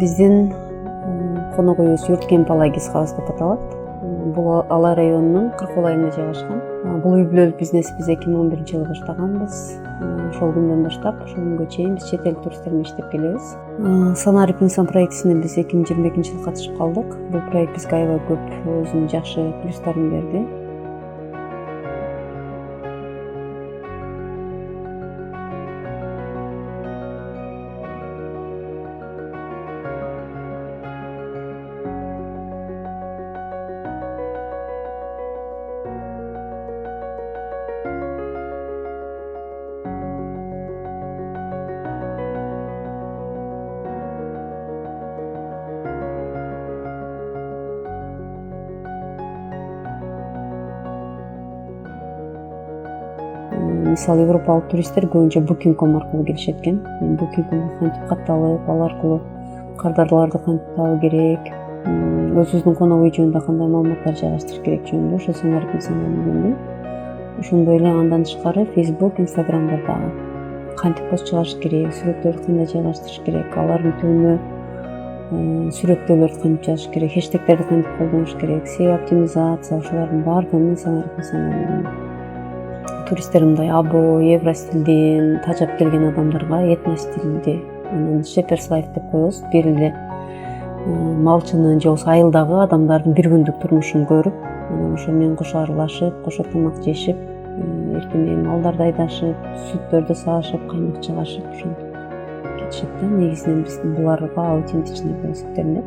Биздин конок үйүбүз Юрт Кемпалагиз каласы деп аталат. Бул Ала районунун Кыркол айылында жайгашкан. Бул үй бүлөлүк бизнести биз 2011-жылы баштаганбыз. Ошол күндөн баштап ошол күнгө чейин биз чет эл туристтер менен иштеп келебиз. Санарип инсан проектисине биз 2022-жылы катышып калдык. Бул проект бизге аябай көп өзүнүн жакшы плюстарын берди. Мисалы европалык туристтер көбүнчө Booking.com аркылуу келишет экен. Мен Booking.comго кантип катталып, ал аркылуу кардарларды кантип табуу керек, өзүбүздүн конок үй жөнүндө кандай маалыматтар жайгаштырыш керек жөнүндө ошо Санарип инсандан үйрөндүм. Ошондой эле андан тышкары Facebook, Instagram'да дагы кантип пост чыгарыш керек, сүрөттөрдү кандай жайгаштырыш керек, алардын түбүнө сүрөттөөлөрдү кантип жазыш керек, хэштегтерди кантип колдонуш керек, SEO оптимизация, ошолордун баардыгын Санарип инсандан үйрөндүм. Туристтер мындай Або, Евростилден тажап келген адамдарга этностилди, анан Shepherd's Life деп коебуз. Бир эле малчынын же болбосо айылдагы адамдардын бир күндүк турмушун көрүп, анан ошо менен кошо аралашып, кошо тамак жешип, эртең менен малдарды айдашып, сүттөрдү саашып, каймак чыгашып ошентип кетишет да. Негизинен биздин буларга аутентичный болуп эсептелинет.